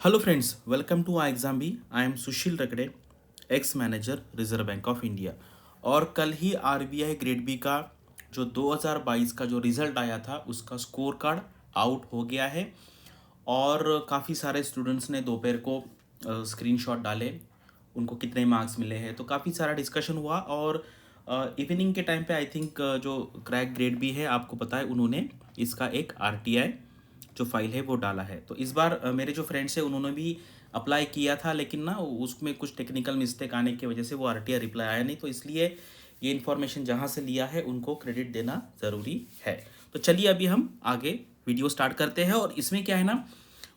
Hello friends, welcome to I exam B. I am Sushil Rakade, ex manager Reserve Bank of India. और कल ही RBI grade B का जो 2022 का जो रिज़ल्ट आया था उसका स्कोर कार्ड आउट हो गया है। और काफ़ी सारे स्टूडेंट्स ने दोपहर को स्क्रीनशॉट डाले, उनको कितने मार्क्स मिले हैं, तो काफ़ी सारा डिस्कशन हुआ। और इवनिंग के टाइम पे आई थिंक जो क्रैक ग्रेड बी है, आपको पता है, उन्होंने इसका एक आरटीआई जो फाइल है वो डाला है। तो इस बार मेरे जो फ्रेंड्स हैं उन्होंने भी अप्लाई किया था, लेकिन ना उसमें कुछ टेक्निकल मिस्टेक आने की वजह से वो आरटीआई रिप्लाई आया नहीं। तो इसलिए ये इन्फॉर्मेशन जहाँ से लिया है उनको क्रेडिट देना ज़रूरी है। तो चलिए अभी हम आगे वीडियो स्टार्ट करते हैं। और इसमें क्या है ना,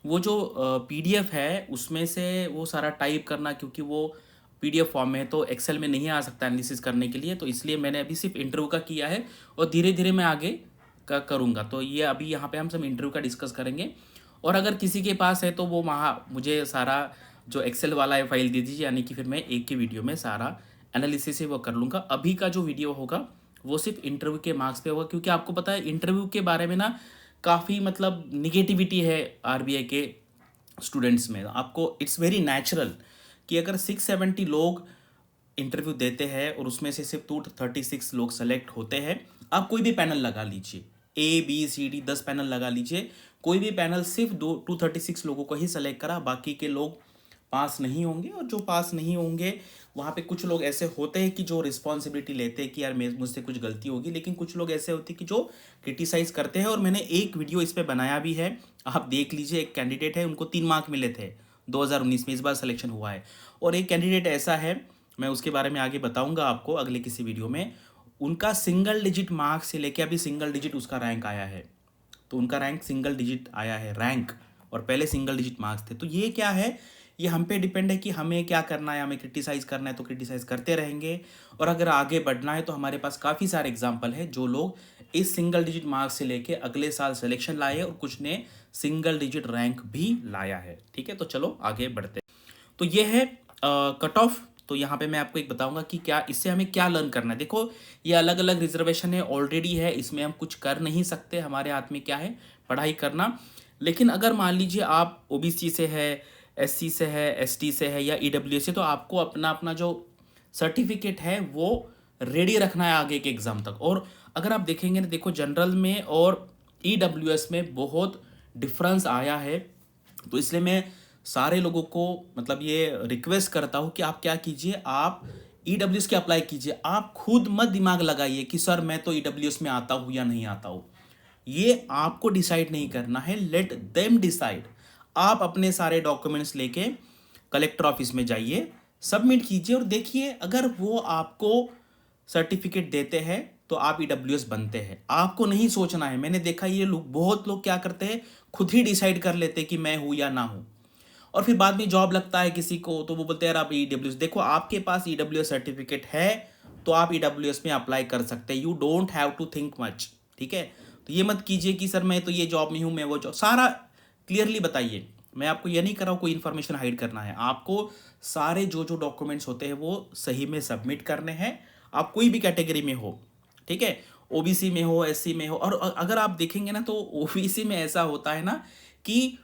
वो जो पीडीएफ है उसमें से वो सारा टाइप करना, क्योंकि वो पीडीएफ फॉर्म में है तो एक्सेल में नहीं आ सकता एनालिसिस करने के लिए। तो इसलिए मैंने अभी सिर्फ इंटरव्यू का किया है और धीरे धीरे मैं आगे का करूँगा। तो ये अभी यहाँ पे हम सब इंटरव्यू का डिस्कस करेंगे। और अगर किसी के पास है तो वो वहाँ मुझे सारा जो एक्सेल वाला है फाइल दे दीजिए, यानी कि फिर मैं एक ही वीडियो में सारा एनालिसिस है वो कर लूँगा। अभी का जो वीडियो होगा वो सिर्फ इंटरव्यू के मार्क्स पे होगा, क्योंकि आपको पता है इंटरव्यू के बारे में ना काफ़ी मतलब निगेटिविटी है आरबीआई के स्टूडेंट्स में। आपको इट्स वेरी नेचुरल कि अगर 670 लोग इंटरव्यू देते हैं और उसमें से सिर्फ 236 लोग सेलेक्ट होते हैं। आप कोई भी पैनल लगा लीजिए, ABCD 10 पैनल लगा लीजिए, कोई भी पैनल सिर्फ 236 लोगों को ही सेलेक्ट करा, बाकी के लोग पास नहीं होंगे। और जो पास नहीं होंगे वहाँ पे कुछ लोग ऐसे होते हैं कि जो रिस्पॉन्सिबिलिटी लेते हैं कि यार मुझसे कुछ गलती होगी, लेकिन कुछ लोग ऐसे होते हैं कि जो क्रिटिसाइज करते हैं। और मैंने एक वीडियो इस पर बनाया भी है, आप देख लीजिए। एक कैंडिडेट है, उनको 3 मार्क मिले थे 2019 में, इस बार सिलेक्शन हुआ है। और एक कैंडिडेट ऐसा है, मैं उसके बारे में आगे बताऊंगा आपको अगले किसी वीडियो में। उनका सिंगल डिजिट मार्क्स से लेके अभी सिंगल डिजिट उसका रैंक आया है। तो उनका रैंक सिंगल डिजिट आया है रैंक, और पहले सिंगल डिजिट मार्क्स थे। तो ये क्या है, ये हम पे डिपेंड है कि हमें क्या करना है। हमें क्रिटिसाइज़ करना है तो क्रिटिसाइज़ करते रहेंगे, और अगर आगे बढ़ना है तो हमारे पास काफ़ी सारे एग्जाम्पल है जो लोग इस सिंगल डिजिट मार्क्स से लेके अगले साल सिलेक्शन लाए और कुछ ने सिंगल डिजिट रैंक भी लाया है। ठीक है, तो चलो आगे बढ़ते हैं। तो ये है कट ऑफ। तो यहाँ पे मैं आपको एक बताऊंगा कि क्या इससे हमें क्या लर्न करना है। देखो, ये अलग अलग रिजर्वेशन है, ऑलरेडी है, इसमें हम कुछ कर नहीं सकते। हमारे हाथ में क्या है, पढ़ाई करना। लेकिन अगर मान लीजिए आप ओबीसी से है, एससी से है, एसटी से है या ईडब्ल्यूएस से, तो आपको अपना अपना जो सर्टिफिकेट है वो रेडी रखना है आगे के एग्ज़ाम तक। और अगर आप देखेंगे ना, देखो जनरल में और ईडब्ल्यूएस में बहुत डिफरेंस आया है। तो इसलिए मैं सारे लोगों को मतलब ये रिक्वेस्ट करता हूँ कि आप क्या कीजिए, आप ईडब्ल्यूएस के अप्लाई कीजिए। आप खुद मत दिमाग लगाइए कि सर मैं तो ईडब्ल्यूएस में आता हूँ या नहीं आता हूँ। ये आपको डिसाइड नहीं करना है, लेट देम डिसाइड। आप अपने सारे डॉक्यूमेंट्स लेके कलेक्टर ऑफिस में जाइए, सबमिट कीजिए, और देखिए अगर वो आपको सर्टिफिकेट देते हैं तो आप ईडब्ल्यूएस बनते हैं। आपको नहीं सोचना है। मैंने देखा ये लोग, बहुत लोग क्या करते हैं, खुद ही डिसाइड कर लेते हैं कि मैं हूं या ना हूं। और फिर बाद में जॉब लगता है किसी को तो वो बोलते हैं यार आप ईडब्ल्यूएस देखो, आपके पास ईडब्ल्यूएस सर्टिफिकेट है तो आप ईडब्ल्यूएस में अप्लाई कर सकते हैं। You don't have to think much. ठीक है, तो ये मत कीजिए कि सर मैं तो ये जॉब में हूं, मैं वो जॉब, सारा क्लियरली बताइए। मैं आपको ये नहीं कर रहा हूँ कोई इन्फॉर्मेशन हाइड करना है। आपको सारे जो जो डॉक्यूमेंट्स होते हैं वो सही में सबमिट करने हैं, आप कोई भी कैटेगरी में हो। ठीक है, ओबीसी में हो, एससी में हो। और अगर आप देखेंगे ना तो ओबीसी में ऐसा होता है ना कि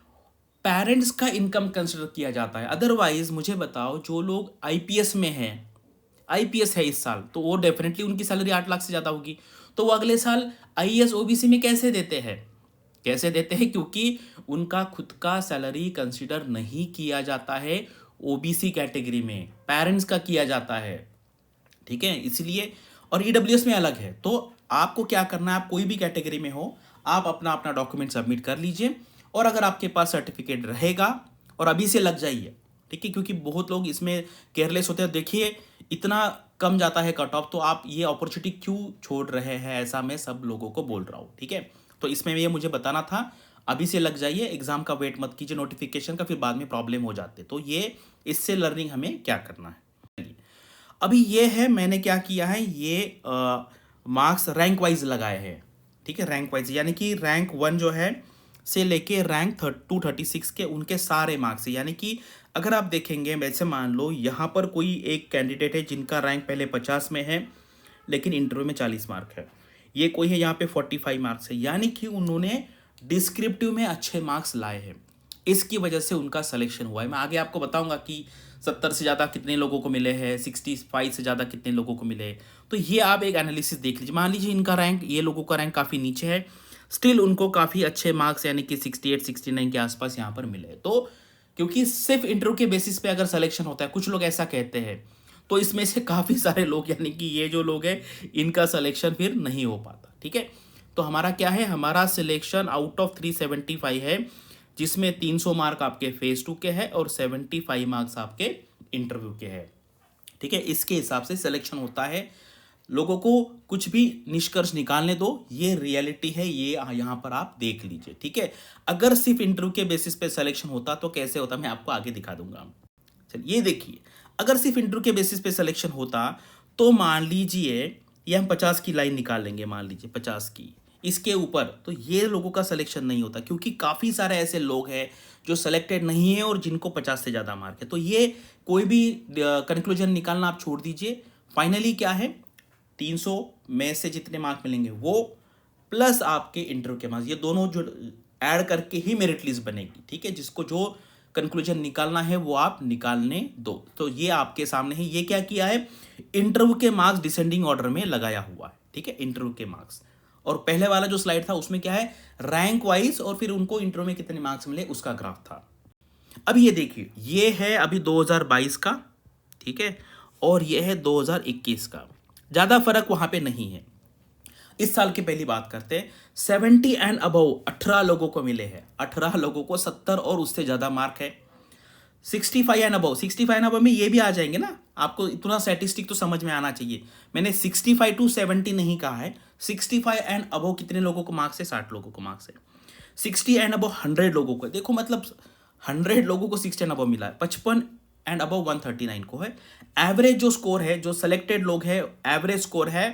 पेरेंट्स का इनकम कंसिडर किया जाता है। अदरवाइज मुझे बताओ, जो लोग आईपीएस में हैं, आईपीएस है इस साल, तो वो डेफिनेटली उनकी सैलरी 8 लाख से ज़्यादा होगी। तो वो अगले साल आईएएस ओबीसी में कैसे देते हैं, कैसे देते हैं? क्योंकि उनका खुद का सैलरी कंसिडर नहीं किया जाता है ओबीसी कैटेगरी में, पेरेंट्स का किया जाता है। ठीक है, इसलिए। और ईडब्ल्यूएस में अलग है। तो आपको क्या करना है, आप कोई भी कैटेगरी में हो, आप अपना अपना डॉक्यूमेंट सबमिट कर लीजिए। और अगर आपके पास सर्टिफिकेट रहेगा, और अभी से लग जाइए। ठीक है, क्योंकि बहुत लोग इसमें केयरलेस होते हैं। देखिए इतना कम जाता है कट ऑफ, तो आप ये अपॉर्चुनिटी क्यों छोड़ रहे हैं, ऐसा मैं सब लोगों को बोल रहा हूँ। ठीक है, तो इसमें ये मुझे बताना था। अभी से लग जाइए, एग्जाम का वेट मत कीजिए नोटिफिकेशन का, फिर बाद में प्रॉब्लम हो जाते। तो ये इससे लर्निंग हमें क्या करना है। अभी ये है, मैंने क्या किया है, ये मार्क्स रैंक वाइज लगाए हैं। ठीक है, रैंक वाइज, यानी कि रैंक 1 जो है से लेके रैंक 236 के उनके सारे मार्क्स। यानी कि अगर आप देखेंगे, वैसे मान लो यहाँ पर कोई एक कैंडिडेट है जिनका रैंक पहले 50 में है लेकिन इंटरव्यू में 40 मार्क है। ये कोई है यहाँ पे 45 मार्क्स है, यानी कि उन्होंने डिस्क्रिप्टिव में अच्छे मार्क्स लाए हैं। इसकी वजह से उनका सिलेक्शन हुआ है। मैं आगे आपको बताऊंगा कि 70 से ज़्यादा कितने लोगों को मिले हैं, 65 से ज़्यादा कितने लोगों को मिले। तो ये आप एक एनालिसिस देख लीजिए। मान लीजिए इनका रैंक, ये लोगों का रैंक काफ़ी नीचे है, स्टिल उनको काफ़ी अच्छे मार्क्स यानी कि 68 69 के आसपास यहाँ पर मिले। तो क्योंकि सिर्फ इंटरव्यू के बेसिस पे अगर सिलेक्शन होता है, कुछ लोग ऐसा कहते हैं, तो इसमें से काफ़ी सारे लोग यानी कि ये जो लोग हैं इनका सिलेक्शन फिर नहीं हो पाता। ठीक है, तो हमारा क्या है, हमारा सिलेक्शन आउट ऑफ 375 है, जिसमें 300 मार्क आपके फेज 2 के हैं और 75 मार्क्स आपके इंटरव्यू के हैं। ठीक है, इसके हिसाब से सिलेक्शन होता है। लोगों को कुछ भी निष्कर्ष निकालने दो, ये रियलिटी है, ये यहाँ पर आप देख लीजिए। ठीक है, अगर सिर्फ इंटरव्यू के बेसिस पे सिलेक्शन होता तो कैसे होता, मैं आपको आगे दिखा दूंगा। चलिए ये देखिए, अगर सिर्फ इंटरव्यू के बेसिस पे सिलेक्शन होता तो मान लीजिए ये हम 50 की लाइन निकाल लेंगे, मान लीजिए 50 की, इसके ऊपर तो ये लोगों का सिलेक्शन नहीं होता, क्योंकि काफ़ी सारे ऐसे लोग हैं जो सिलेक्टेड नहीं है और जिनको 50 से ज़्यादा मार्क है। तो ये कोई भी कंक्लूजन निकालना आप छोड़ दीजिए। फाइनली क्या है, 300 में से जितने मार्क मिलेंगे वो प्लस आपके इंटरव्यू के मार्क्स, ये दोनों जो ऐड करके ही मेरिट लिस्ट बनेगी। ठीक है, जिसको जो कंक्लूजन निकालना है वो आप निकालने दो। तो ये आपके सामने है, ये क्या किया है, इंटरव्यू के मार्क्स डिसेंडिंग ऑर्डर में लगाया हुआ है। ठीक है, इंटरव्यू के मार्क्स, और पहले वाला जो स्लाइड था उसमें क्या है, रैंक वाइज और फिर उनको इंटरव्यू में कितने मार्क्स मिले उसका ग्राफ था। अब ये देखिए, ये है अभी 2022 का, ठीक है, और ये है 2021 का, ज़्यादा फर्क वहाँ पे नहीं है। इस साल की पहली बात करते हैं, 70 एंड अबव 18 लोगों को मिले हैं, 18 लोगों को 70 और उससे ज़्यादा मार्क है। 65 एंड अबव, 65 एंड अबव में ये भी आ जाएंगे ना, आपको इतना स्टैटिस्टिक तो समझ में आना चाहिए। मैंने 65 टू 70 नहीं कहा है, 65 एंड अबव कितने लोगों को मार्क्स है, 60 लोगों को मार्क्स है। 60 एंड अबव 100 लोगों को, देखो मतलब 100 लोगों को 60 एंड अबव मिला है, 55 एंड अबव 139 को है। एवरेज जो स्कोर है, जो सेलेक्टेड लोग हैं, एवरेज स्कोर है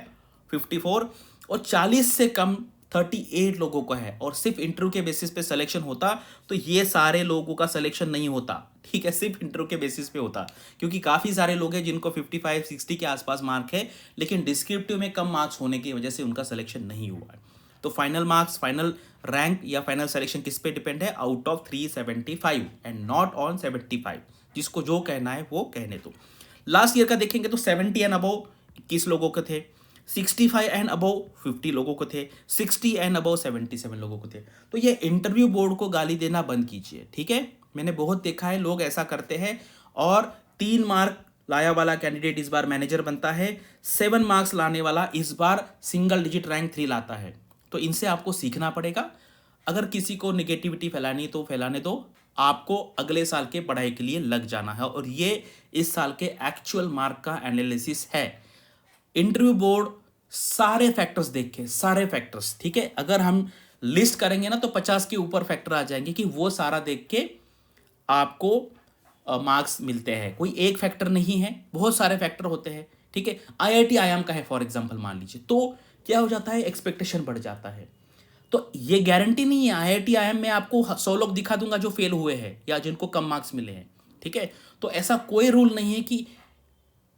54, और 40 से कम 38 लोगों को है। और सिर्फ इंटरव्यू के बेसिस पे सिलेक्शन होता तो ये सारे लोगों का सिलेक्शन नहीं होता। ठीक है, सिर्फ इंटरव्यू के बेसिस पे होता, क्योंकि काफ़ी सारे लोग हैं जिनको 55 60 के आसपास मार्क है, लेकिन डिस्क्रिप्टिव में कम मार्क्स होने की वजह से उनका सिलेक्शन नहीं हुआ है। तो फाइनल मार्क्स, फाइनल रैंक या फाइनल सिलेक्शन किस पे डिपेंड है, out of 375 and not on 75। जिसको जो कहना है वो कहने दो। लास्ट ईयर का देखेंगे तो 70 एंड अबव 21 लोगों के थे, 65 एंड अबव 50 लोगों को थे, 60 एंड अबव 77 लोगों को थे। तो ये इंटरव्यू बोर्ड को गाली देना बंद कीजिए। ठीक है, मैंने बहुत देखा है लोग ऐसा करते हैं, और 3 मार्क लाया वाला कैंडिडेट इस बार मैनेजर बनता है, 7 मार्क्स लाने वाला इस बार सिंगल डिजिट रैंक 3 लाता है। तो इनसे आपको सीखना पड़ेगा। अगर किसी को निगेटिविटी फैलानी तो फैलाने दो, आपको अगले साल के पढ़ाई के लिए लग जाना है। और ये इस साल के एक्चुअल मार्क का एनालिसिस है। इंटरव्यू बोर्ड सारे फैक्टर्स देख के, सारे फैक्टर्स, ठीक है, अगर हम लिस्ट करेंगे ना तो 50 के ऊपर फैक्टर आ जाएंगे कि वो सारा देख के आपको मार्क्स मिलते हैं। कोई एक फैक्टर नहीं है, बहुत सारे फैक्टर होते हैं। ठीक है, IIT IIM का है फॉर एग्जांपल मान लीजिए, तो क्या हो जाता है, एक्सपेक्टेशन बढ़ जाता है। तो ये गारंटी नहीं है IIT IIM में आपको 100 लोग दिखा दूंगा जो फेल हुए हैं या जिनको कम मार्क्स मिले हैं। ठीक है, तो ऐसा कोई रूल नहीं है कि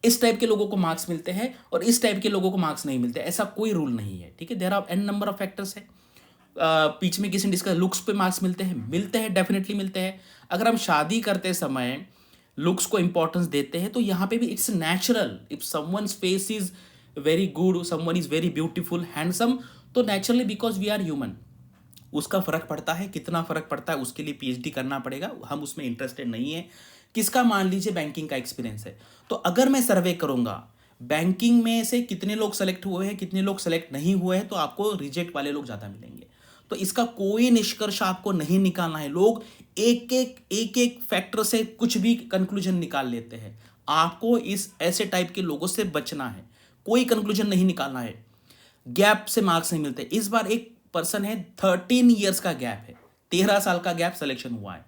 इस टाइप के लोगों को मार्क्स मिलते हैं और इस टाइप के लोगों को मार्क्स नहीं मिलते, ऐसा कोई रूल नहीं है। ठीक है, there are n number of factors है। बीच में किसी ने डिस्कस, लुक्स पे मार्क्स मिलते हैं, डेफिनेटली मिलते हैं। अगर हम शादी करते समय लुक्स को इंपॉर्टेंस देते हैं तो यहाँ पे भी it's natural. If someone's face is very good, someone is very beautiful, handsome, तो naturally because we are human उसका फर्क पड़ता है। कितना फर्क पड़ता है उसके लिए PhD करना पड़ेगा, हम उसमें इंटरेस्टेड नहीं है। किसका मान लीजिए बैंकिंग का एक्सपीरियंस है, तो अगर मैं सर्वे करूंगा बैंकिंग में से कितने लोग सेलेक्ट हुए हैं, कितने लोग सेलेक्ट नहीं हुए हैं, तो आपको रिजेक्ट वाले लोग ज़्यादा मिलेंगे। तो इसका कोई निष्कर्ष आपको नहीं निकालना है। लोग एक एक फैक्टर से कुछ भी कंक्लूजन निकाल लेते हैं। आपको इस ऐसे टाइप के लोगों से बचना है, कोई कंक्लूजन नहीं निकालना है। गैप से मार्क्स नहीं मिलते। इस बार एक पर्सन है, 13 ईयर्स का गैप है, 13 साल का गैप सिलेक्शन हुआ है।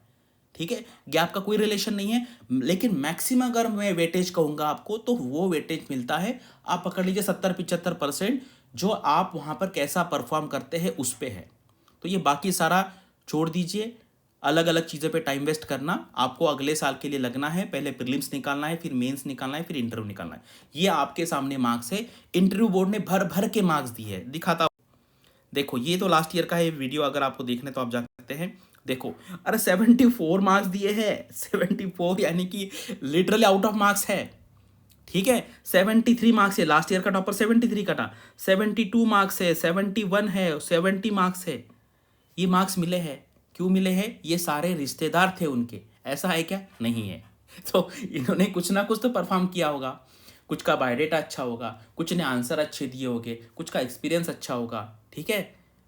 ठीक है, गैप का कोई रिलेशन नहीं है, लेकिन मैक्सिमम अगर मैं वेटेज कहूंगा आपको तो वो वेटेज मिलता है, आप पकड़ लीजिए 70-75%, जो आप वहां पर कैसा परफॉर्म करते हैं उस पे है। तो ये बाकी सारा छोड़ दीजिए, अलग अलग चीज़ों पे टाइम वेस्ट करना। आपको अगले साल के लिए लगना है, पहले प्रीलिम्स निकालना है, फिर मेंस निकालना है, फिर इंटरव्यू निकालना है। ये आपके सामने मार्क्स है। इंटरव्यू बोर्ड ने भर भर के मार्क्स दिए है, दिखाता देखो। ये तो लास्ट ईयर का है वीडियो, अगर आपको देखना है तो आप जा सकते हैं। देखो, अरे 74 मार्क्स दिए हैं, 74 यानी कि लिटरली आउट ऑफ मार्क्स है, ठीक है। 73 मार्क्स है, लास्ट ईयर का टॉपर 73 का था, 72 मार्क्स है, 71 है, 70 मार्क्स है। ये मार्क्स मिले हैं, क्यों मिले हैं? ये सारे रिश्तेदार थे उनके, ऐसा है क्या? नहीं है। तो इन्होंने कुछ ना कुछ तो परफॉर्म किया होगा, कुछ का बायोडेटा अच्छा होगा, कुछ ने आंसर अच्छे दिए होंगे, कुछ का एक्सपीरियंस अच्छा होगा, ठीक है।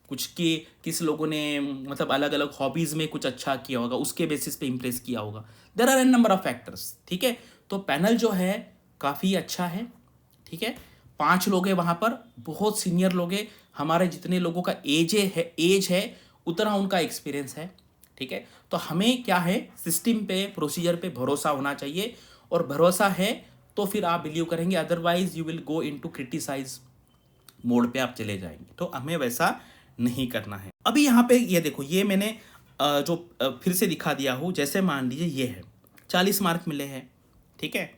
कुछ के किस लोगों ने मतलब अलग अलग हॉबीज़ में कुछ अच्छा किया होगा, उसके बेसिस पे इम्प्रेस किया होगा। There are n number of factors, ठीक है। तो पैनल जो है काफ़ी अच्छा है, ठीक है। 5 लोग हैं वहाँ पर, बहुत सीनियर लोग हैं, हमारे जितने लोगों का एज है उतना उनका एक्सपीरियंस है, ठीक है। तो हमें क्या है, सिस्टम पे, प्रोसीजर पे भरोसा होना चाहिए, और भरोसा है तो फिर आप बिलीव करेंगे, otherwise you will go into criticise mode पे आप चले जाएंगे। तो हमें वैसा नहीं करना है। अभी यहाँ पे ये देखो, ये मैंने फिर से दिखा दिया हूँ। जैसे मान लीजिए ये है, 40 मार्क मिले हैं, ठीक है।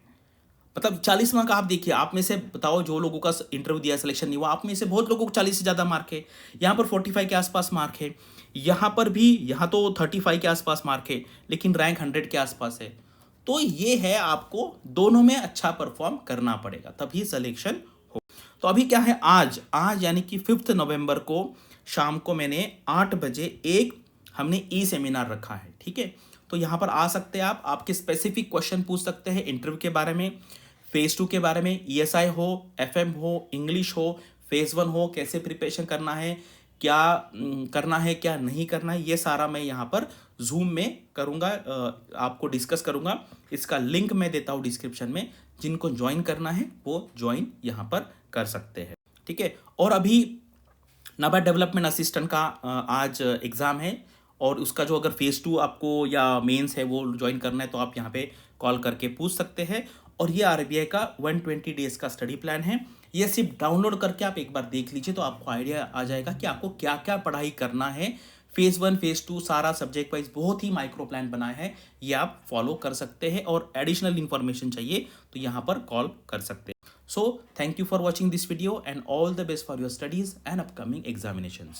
मतलब 40 मार्क, आप देखिए, आप में से बताओ जो लोगों का इंटरव्यू दिया, सिलेक्शन नहीं हुआ, आप में से बहुत लोगों को 40 से ज़्यादा मार्क है। यहाँ पर 45 के आसपास मार्क है, यहाँ पर भी, यहाँ तो 35 के आसपास मार्क है, लेकिन रैंक 100 के आसपास है। तो ये है, आपको दोनों में अच्छा परफॉर्म करना पड़ेगा, तभी सिलेक्शन हो। तो अभी क्या है, आज यानी कि 5 नवंबर को शाम को मैंने 8 बजे एक हमने ई सेमिनार रखा है, ठीक है। तो यहाँ पर आ सकते हैं आप, आपके स्पेसिफिक क्वेश्चन पूछ सकते हैं इंटरव्यू के बारे में, फेज़ 2 के बारे में, ईएसआई हो, एफएम हो, इंग्लिश हो, फेज़ 1 हो, कैसे प्रिपरेशन करना है, क्या करना है, क्या नहीं करना है, ये सारा मैं यहाँ पर जूम में करूँगा, आपको डिस्कस करूँगा। इसका लिंक मैं देता हूँ डिस्क्रिप्शन में, जिनको ज्वाइन करना है वो ज्वाइन यहाँ पर कर सकते हैं, ठीक है। और अभी नाबार्ड डेवलपमेंट असिस्टेंट का आज एग्ज़ाम है, और उसका जो अगर फेज़ 2 आपको या मेंस है वो ज्वाइन करना है, तो आप यहाँ पे कॉल करके पूछ सकते हैं। और ये आरबीआई का 120 डेज का स्टडी प्लान है, ये सिर्फ डाउनलोड करके आप एक बार देख लीजिए, तो आपको आइडिया आ जाएगा कि आपको क्या क्या पढ़ाई करना है। फेज़ 1 फेज़ 2 सारा सब्जेक्ट वाइज बहुत ही माइक्रो प्लान बनाया है, ये आप फॉलो कर सकते हैं। और एडिशनल इन्फॉर्मेशन चाहिए तो यहाँ पर कॉल कर सकते हैं। So, thank you for watching this video and all the best for your studies and upcoming examinations.